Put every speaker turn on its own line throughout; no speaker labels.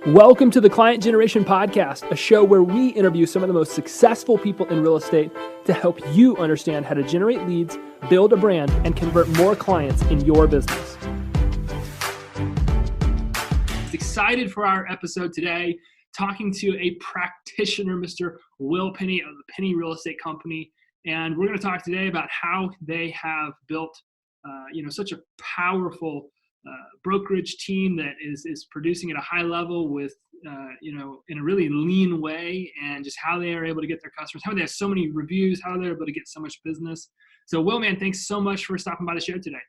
Welcome to the Client Generation Podcast, a show where we interview some of the most successful people in real estate to help you understand how to generate leads, build a brand, and convert more clients in your business. Excited for our episode today, talking to a practitioner, Mr. Will Penney of the Penney Real Estate Company. And we're going to talk today about how they have built, such a powerful brokerage team that is producing at a high level with, in a really lean way, and just how they are able to get their customers, how they have so many reviews, how they're able to get so much business. So Will, man, thanks so much for stopping by the show today.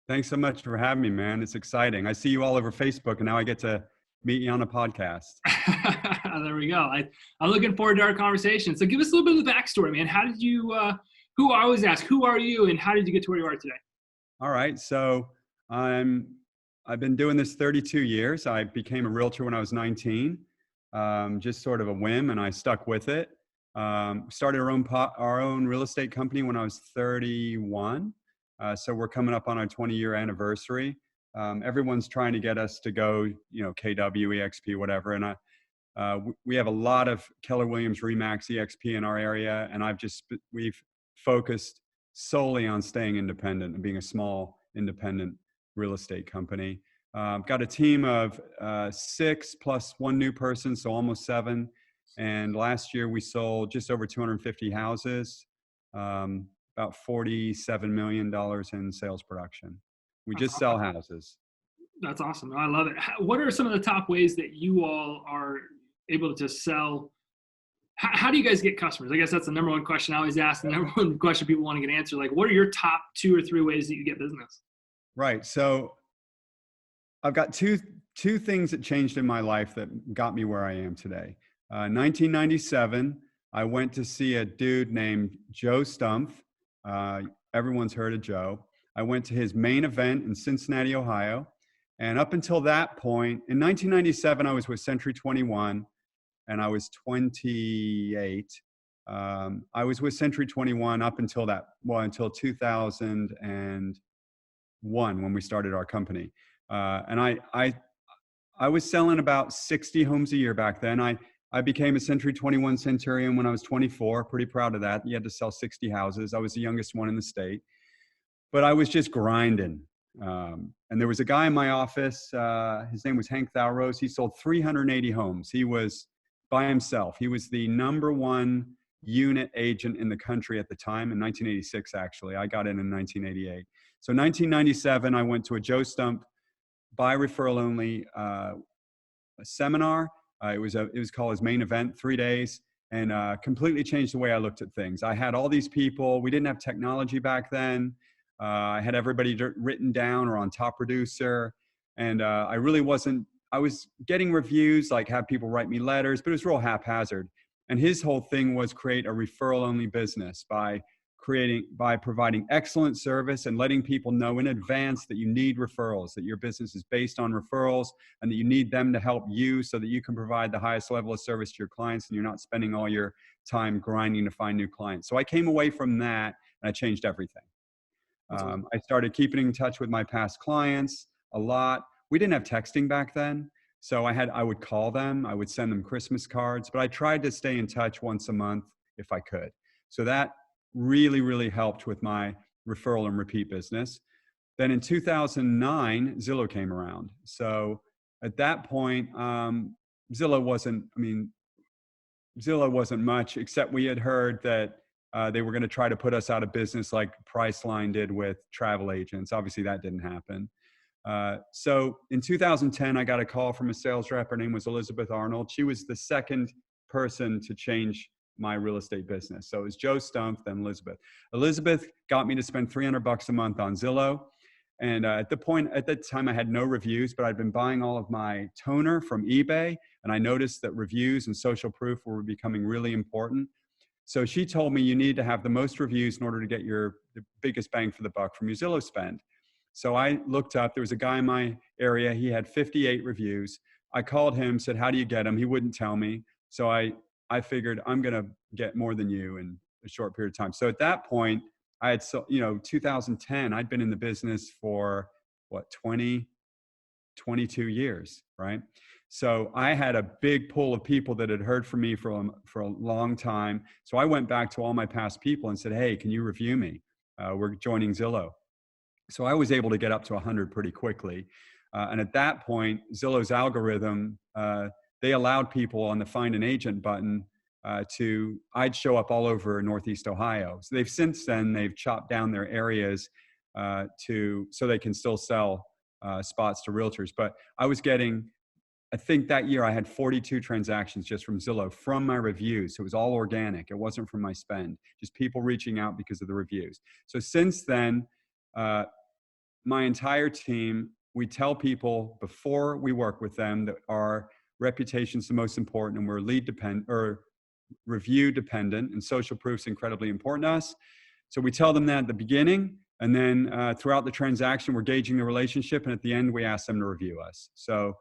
Thanks so much for having me, man. It's exciting. I see you all over Facebook, and now I get to meet you on a podcast.
There we go. I'm looking forward to our conversation. So give us a little bit of the backstory, man. How did you, I always ask, who are you and how did you get to where you are today?
All right. So I've been doing this 32 years. I became a realtor when I was 19, just sort of a whim, and I stuck with it. Started our own real estate company when I was 31. So we're coming up on our 20-year anniversary. Everyone's trying to get us to go, KW, EXP, whatever. And we have a lot of Keller Williams RE/MAX EXP in our area, and we've focused solely on staying independent and being a small independent real estate company. Got a team of 6 plus one new person, so almost 7. And last year we sold just over 250 houses, about $47 million in sales production. We just sell houses.
That's awesome. I love it. What are some of the top ways that you all are able to sell? How do you guys get customers? I guess that's the number one question I always ask. The number one question people want to get answered. Like, what are your top 2 or 3 ways that you get business?
Right. So I've got two things that changed in my life that got me where I am today. 1997, I went to see a dude named Joe Stumpf. Everyone's heard of Joe. I went to his main event in Cincinnati, Ohio. And up until that point, in 1997, I was with Century 21, and I was 28. I was with Century 21 up until until 2001 when we started our company. And I was selling about 60 homes a year back then. I became a Century 21 Centurion when I was 24. Pretty proud of that. You had to sell 60 houses. I was the youngest one in the state. But I was just grinding. And there was a guy in my office. His name was Hank Thalrose. He sold 380 homes. He was by himself. He was the #1 unit agent in the country at the time, in 1986, actually. I got in 1988. So 1997, I went to a Joe Stumpf by referral only a seminar. It was called his main event, 3 days, and completely changed the way I looked at things. I had all these people. We didn't have technology back then. I had everybody written down or on Top Producer, and I was getting reviews, like have people write me letters, but it was real haphazard. And his whole thing was create a referral-only business by providing excellent service and letting people know in advance that you need referrals, that your business is based on referrals, and that you need them to help you so that you can provide the highest level of service to your clients and you're not spending all your time grinding to find new clients. So I came away from that and I changed everything. I started keeping in touch with my past clients a lot. We didn't have texting back then. So I would call them, I would send them Christmas cards, but I tried to stay in touch once a month if I could. So that really, really helped with my referral and repeat business. Then in 2009, Zillow came around. So at that point, Zillow wasn't much, except we had heard that they were going to try to put us out of business like Priceline did with travel agents. Obviously, that didn't happen. So in 2010, I got a call from a sales rep. Her name was Elizabeth Arnold. She was the second person to change my real estate business. So it was Joe Stumpf, then Elizabeth. Elizabeth got me to spend $300 a month on Zillow. And at that time, I had no reviews, but I'd been buying all of my toner from eBay. And I noticed that reviews and social proof were becoming really important. So she told me you need to have the most reviews in order to get the biggest bang for the buck from your Zillow spend. So I looked up, there was a guy in my area, he had 58 reviews. I called him, said, how do you get them? He wouldn't tell me. So I figured I'm going to get more than you in a short period of time. So at that point, I had, 2010, I'd been in the business for 22 years, right? So I had a big pool of people that had heard from me for a long time. So I went back to all my past people and said, hey, can you review me? We're joining Zillow. So I was able to get up to 100 pretty quickly. And at that point, Zillow's algorithm, they allowed people on the find an agent button I'd show up all over Northeast Ohio. So they've chopped down their areas so they can still sell spots to realtors. But I think that year I had 42 transactions just from Zillow from my reviews. So it was all organic. It wasn't from my spend, just people reaching out because of the reviews. So since then, my entire team, we tell people before we work with them that our reputation is the most important, and we're review dependent, and social proof is incredibly important to us. So we tell them that at the beginning, and then throughout the transaction, we're gauging the relationship, and at the end, we ask them to review us. So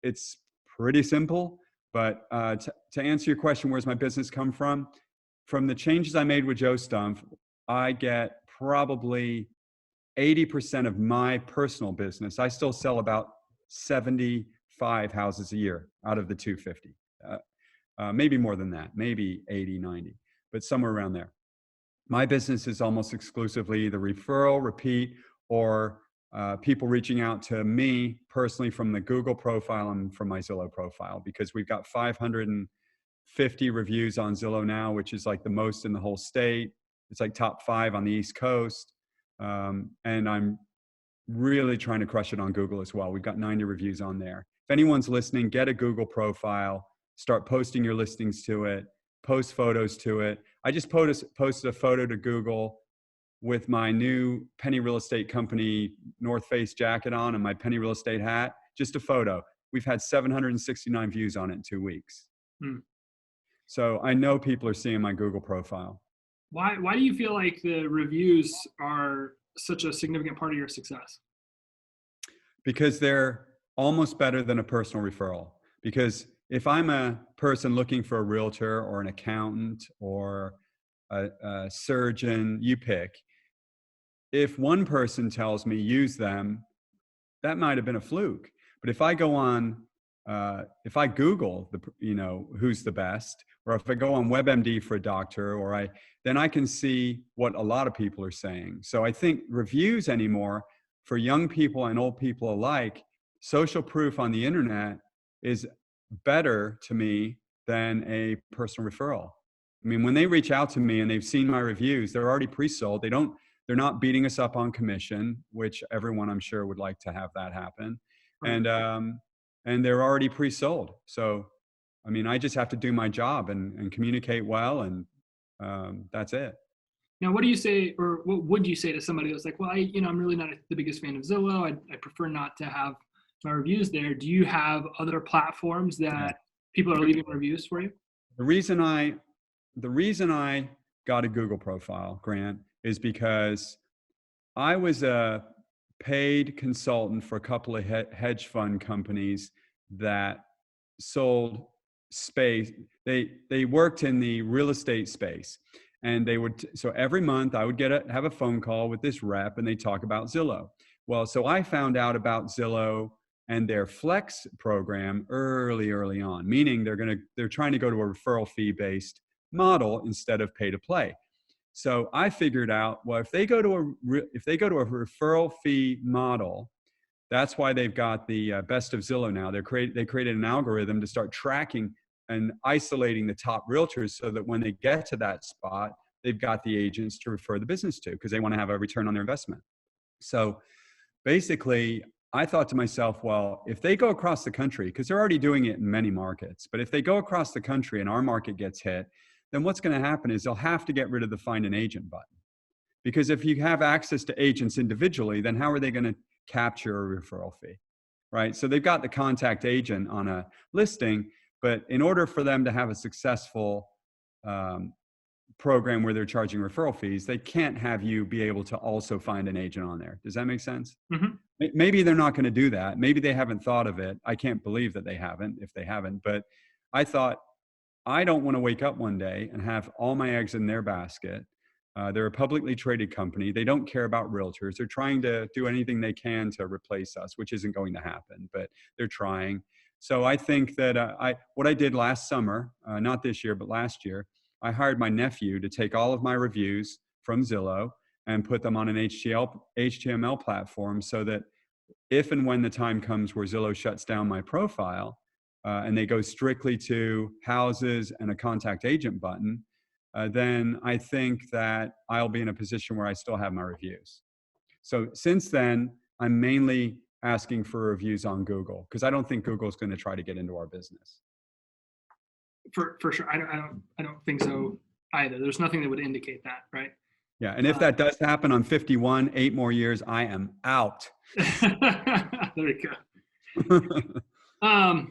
it's pretty simple. But to answer your question, where's my business come from? From the changes I made with Joe Stumpf, I get probably 80% of my personal business. I still sell about 75 houses a year out of the 250. Maybe more than that, maybe 80, 90, but somewhere around there. My business is almost exclusively the referral, repeat, or people reaching out to me personally from the Google profile and from my Zillow profile, because we've got 550 reviews on Zillow now, which is like the most in the whole state. It's like top 5 on the East Coast. And I'm really trying to crush it on Google as well. We've got 90 reviews on there. If anyone's listening, get a Google profile, start posting your listings to it, post photos to it. I just posted a photo to Google with my new Penney Real Estate Company North Face jacket on and my Penney Real Estate hat, just a photo. We've had 769 views on it in 2 weeks. So I know people are seeing my Google profile.
Why do you feel like the reviews are such a significant part of your success?
Because they're almost better than a personal referral. Because if I'm a person looking for a realtor or an accountant or a surgeon, you pick, if one person tells me use them, that might have been a fluke. But if I go on, if I Google who's the best, or if I go on WebMD for a doctor, then I can see what a lot of people are saying. So I think reviews anymore, for young people and old people alike, social proof on the internet is better to me than a personal referral. I mean, when they reach out to me and they've seen my reviews, they're already pre-sold. They're not beating us up on commission, which everyone I'm sure would like to have that happen. Right. And they're already pre-sold. So, I mean, I just have to do my job and communicate well, and that's it.
Now, what do you say, or what would you say to somebody that's like, well, I'm really not the biggest fan of Zillow. I prefer not to have my reviews there. Do you have other platforms that people are leaving reviews for you?
The reason I got a Google profile, Grant, is because I was a paid consultant for a couple of hedge fund companies that sold space. They worked in the real estate space, and so every month I would have a phone call with this rep, and they talk about Zillow. Well, so I found out about Zillow and their Flex program early on, meaning they're trying to go to a referral fee based model instead of pay to play. So I figured out, well, if they go to a referral fee model, that's why they've got the best of Zillow now. They created an algorithm to start tracking and isolating the top realtors so that when they get to that spot, they've got the agents to refer the business to, because they want to have a return on their investment. So basically, I thought to myself, well, if they go across the country, because they're already doing it in many markets, but if they go across the country and our market gets hit, then what's going to happen is they'll have to get rid of the find an agent button. Because if you have access to agents individually, then how are they going to capture a referral fee, right? So they've got the contact agent on a listing, but in order for them to have a successful program where they're charging referral fees, they can't have you be able to also find an agent on there. Does that make sense? Mm-hmm. Maybe they're not going to do that. Maybe they haven't thought of it. I can't believe that they haven't, if they haven't. But I thought, I don't want to wake up one day and have all my eggs in their basket. They're a publicly traded company. They don't care about realtors. They're trying to do anything they can to replace us, which isn't going to happen, but they're trying. So I think that what I did last summer, not this year, but last year, I hired my nephew to take all of my reviews from Zillow and put them on an HTML platform so that if and when the time comes where Zillow shuts down my profile and they go strictly to houses and a contact agent button, then I think that I'll be in a position where I still have my reviews. So since then, I'm mainly asking for reviews on Google because I don't think Google's going to try to get into our business.
For sure. I don't think so either. There's nothing that would indicate that, right?
Yeah, and if that does happen, I'm 51, 8 more years, I am out.
There you go.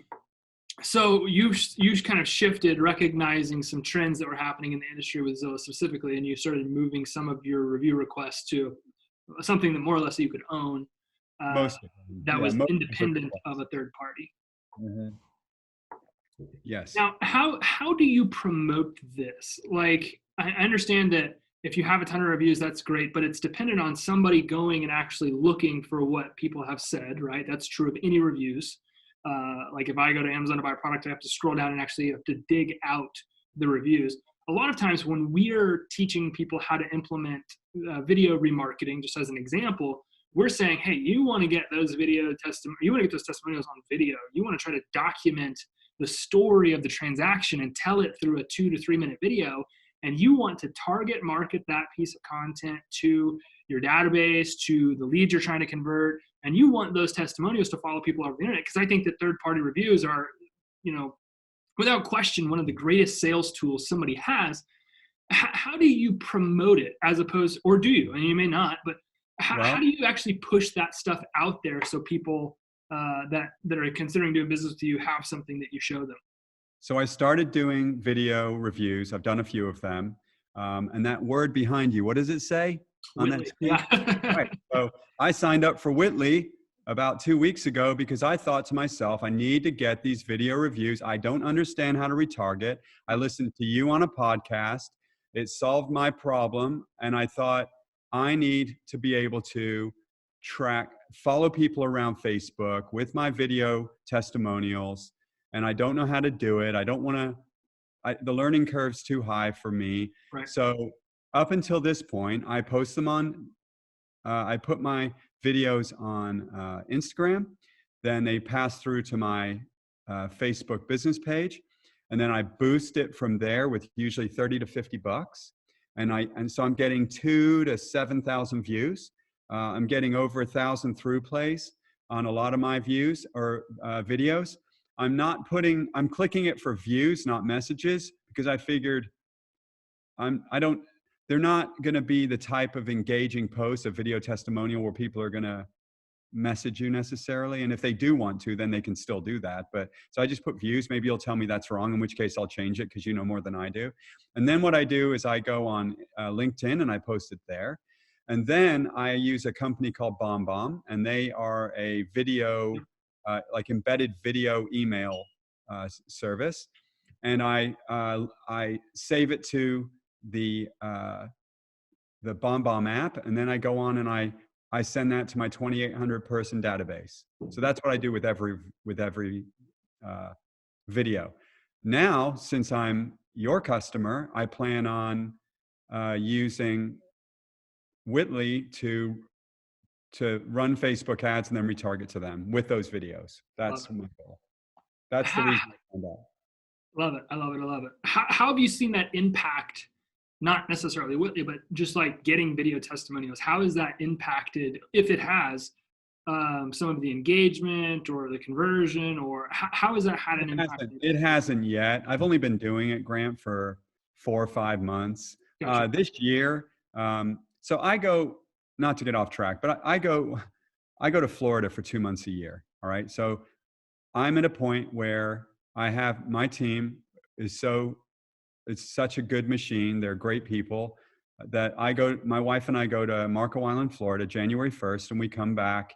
So you've kind of shifted, recognizing some trends that were happening in the industry with Zillow specifically, and you started moving some of your review requests to something that more or less you could own, that was independent of a third party.
Mm-hmm. Yes.
Now, how do you promote this? Like, I understand that if you have a ton of reviews, that's great, but it's dependent on somebody going and actually looking for what people have said, right? That's true of any reviews. Like if I go to Amazon to buy a product, I have to scroll down and actually have to dig out the reviews. A lot of times when we're teaching people how to implement video remarketing, just as an example, we're saying, hey, you want to get those you want to get those testimonials on video. You want to try to document the story of the transaction and tell it through a 2 to 3 minute video. And you want to target market that piece of content to your database, to the leads you're trying to convert. And you want those testimonials to follow people over the internet. Because I think that third-party reviews are, without question, one of the greatest sales tools somebody has. How do you promote it as opposed, or do you? And you may not, but how do you actually push that stuff out there so people that are considering doing business with you have something that you show them?
So I started doing video reviews. I've done a few of them. And that word behind you, what does it say on that screen?
Yeah.
Right. So I signed up for Whitley about 2 weeks ago because I thought to myself, I need to get these video reviews. I don't understand how to retarget. I listened to you on a podcast. It solved my problem. And I thought I need to be able to follow people around Facebook with my video testimonials. And I don't know how to do it. I don't want to, the learning curve's too high for me.
Right.
So up until this point, I post them on, I put my videos on Instagram. Then they pass through to my Facebook business page. And then I boost it from there with usually 30 to 50 bucks. And so I'm getting 2,000 to 7,000 views. I'm getting over 1,000 through plays on a lot of my views or videos. I'm clicking it for views, not messages, because I figured they're not going to be the type of engaging post, a video testimonial where people are going to message you necessarily. And if they do want to, then they can still do that. But so I just put views. Maybe you'll tell me that's wrong, in which case I'll change it because you know more than I do. And then what I do is I go on LinkedIn and I post it there. And then I use a company called BombBomb, and they are a video, like embedded video email service. And I save it to the BombBomb app, and then I go on and I send that to my 2,800 person database. So that's what I do with every video. Now, since I'm your customer, I plan on using Whitley to run Facebook ads and then retarget to them with those videos. That's my goal. That's the reason I found out.
Love it. I love it. I love it. How have you seen that impact, not necessarily Whitley, but just like getting video testimonials? How has that impacted, if it has, some of the engagement or the conversion, or how has that had an impact?
It hasn't yet. I've only been doing it, Grant, for 4 or 5 months. Gotcha. This year, so I go, not to get off track, but I go to Florida for 2 months a year. All right. So I'm at a point where I have my team it's such a good machine. They're great people that my wife and I go to Marco Island, Florida, January 1st, and we come back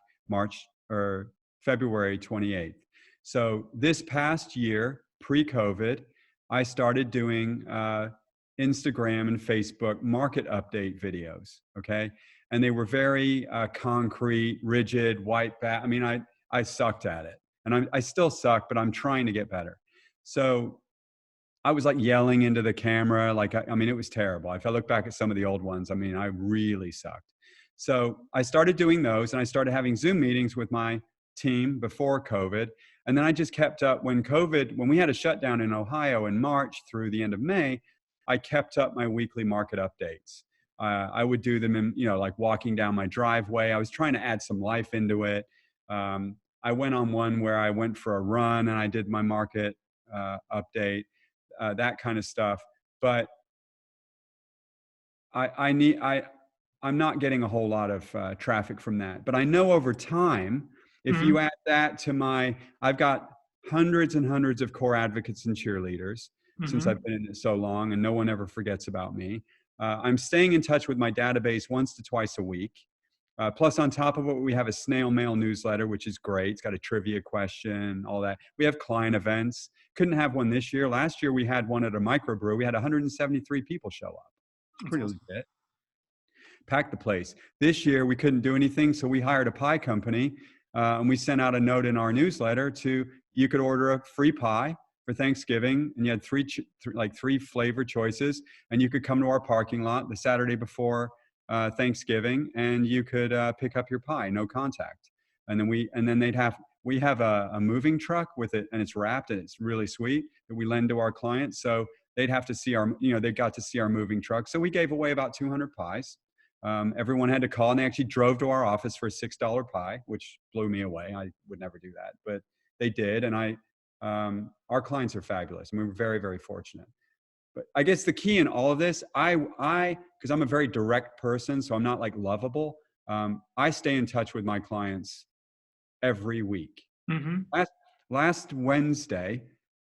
February 28th. So this past year, pre-COVID, I started doing Instagram and Facebook market update videos. Okay. And they were very concrete, rigid, white bat. I mean, I sucked at it. and I still suck, but I'm trying to get better. So I was like yelling into the camera. Like, I mean, it was terrible. If I look back at some of the old ones, I mean, I really sucked. So I started doing those, and I started having Zoom meetings with my team before COVID. And then I just kept up when we had a shutdown in Ohio in March through the end of May, I kept up my weekly market updates. I would do them in, like walking down my driveway. I was trying to add some life into it. I went on one where I went for a run and I did my market update, that kind of stuff. But I'm not getting a whole lot of traffic from that. But I know over time, if you add that to I've got hundreds and hundreds of core advocates and cheerleaders since I've been in it so long, and no one ever forgets about me. I'm staying in touch with my database once to twice a week. Plus, on top of it, we have a snail mail newsletter, which is great. It's got a trivia question, all that. We have client events. Couldn't have one this year. Last year, we had one at a microbrew. We had 173 people show up. Pretty legit. Packed the place. This year, we couldn't do anything, so we hired a pie company, and we sent out a note in our newsletter you could order a free pie for Thanksgiving, and you had three flavor choices, and you could come to our parking lot the Saturday before Thanksgiving, and you could pick up your pie, no contact. And then we have a moving truck with it, and it's wrapped, and it's really sweet, that we lend to our clients. So they'd have to see they got to see our moving truck. So we gave away about 200 pies. Everyone had to call, and they actually drove to our office for a $6 pie, which blew me away. I would never do that, but they did. And our clients are fabulous, and we were very, very fortunate. But I guess the key in all of this, because I'm a very direct person, so I'm not like lovable. I stay in touch with my clients every week. Last Wednesday,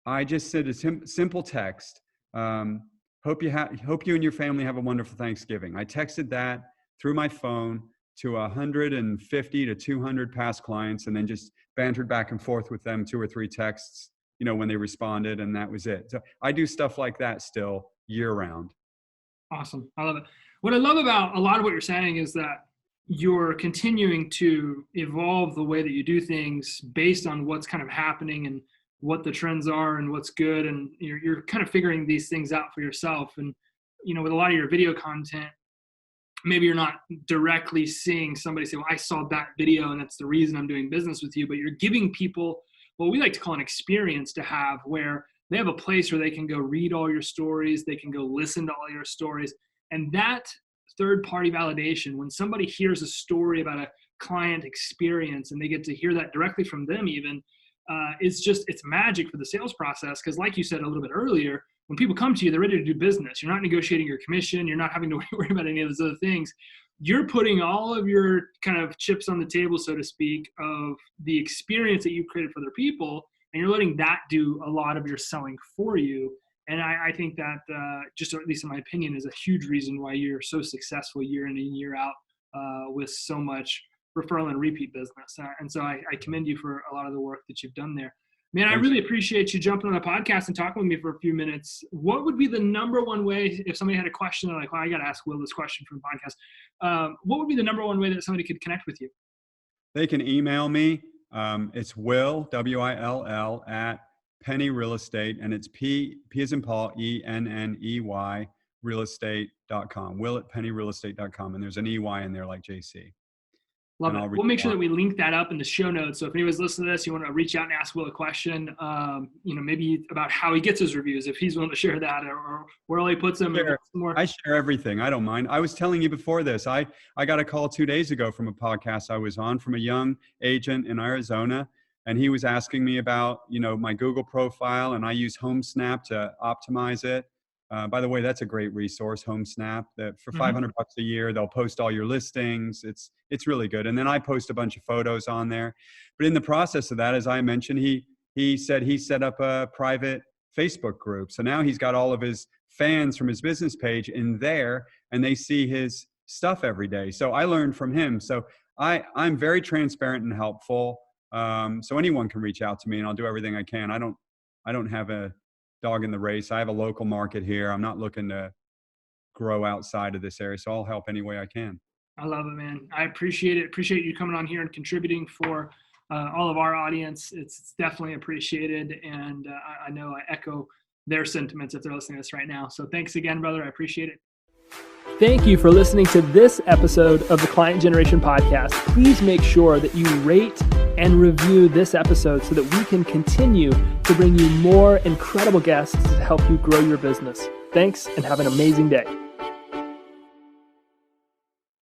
I just said a simple text. Hope you and your family have a wonderful Thanksgiving. I texted that through my phone to 150 to 200 past clients, and then just bantered back and forth with them 2 or 3 texts, when they responded, and that was it. So I do stuff like that still year round.
Awesome. I love it. What I love about a lot of what you're saying is that you're continuing to evolve the way that you do things based on what's kind of happening and what the trends are and what's good. And you're kind of figuring these things out for yourself. And, with a lot of your video content, maybe you're not directly seeing somebody say, well, I saw that video and that's the reason I'm doing business with you, but you're giving people what we like to call an experience to have, where they have a place where they can go read all your stories, they can go listen to all your stories. And that third-party validation, when somebody hears a story about a client experience and they get to hear that directly from them even, it's magic for the sales process. Because like you said a little bit earlier, when people come to you, they're ready to do business. You're not negotiating your commission. You're not having to worry about any of those other things. You're putting all of your kind of chips on the table, so to speak, of the experience that you've created for other people, and you're letting that do a lot of your selling for you. And I think that, just at least in my opinion, is a huge reason why you're so successful year in and year out with so much referral and repeat business. And so I commend you for a lot of the work that you've done there. Man, I really appreciate you jumping on the podcast and talking with me for a few minutes. What would be the number one way, if somebody had a question, they're like, well, I got to ask Will this question from the podcast. What would be the number one way that somebody could connect with you?
They can email me. It's Will, WILL, at Penney Real Estate, and it's P as in Paul, ENNEY, realestate.com. Will at pennyrealestate.com. And there's an EY in there like JC.
Love it. We'll make sure that we link that up in the show notes. So if anybody's listening to this, you want to reach out and ask Will a question, maybe about how he gets his reviews, if he's willing to share that, or where all he puts them.
I share everything. I don't mind. I was telling you before this, I got a call 2 days ago from a podcast I was on from a young agent in Arizona. And he was asking me about, my Google profile, and I use HomeSnap to optimize it. By the way, that's a great resource, HomeSnap. That for $500 a year, they'll post all your listings. It's really good. And then I post a bunch of photos on there. But in the process of that, as I mentioned, he said he set up a private Facebook group. So now he's got all of his fans from his business page in there, and they see his stuff every day. So I learned from him. So I'm very transparent and helpful. So anyone can reach out to me, and I'll do everything I can. I don't have a dog in the race. I have a local market here. I'm not looking to grow outside of this area, so I'll help any way I can.
I love it, man. I appreciate it. Appreciate you coming on here and contributing for all of our audience. It's definitely appreciated. And I know I echo their sentiments if they're listening to this right now. So thanks again, brother. I appreciate it. Thank you for listening to this episode of the Client Generation Podcast. Please make sure that you rate and review this episode so that we can continue to bring you more incredible guests to help you grow your business. Thanks, and have an amazing day.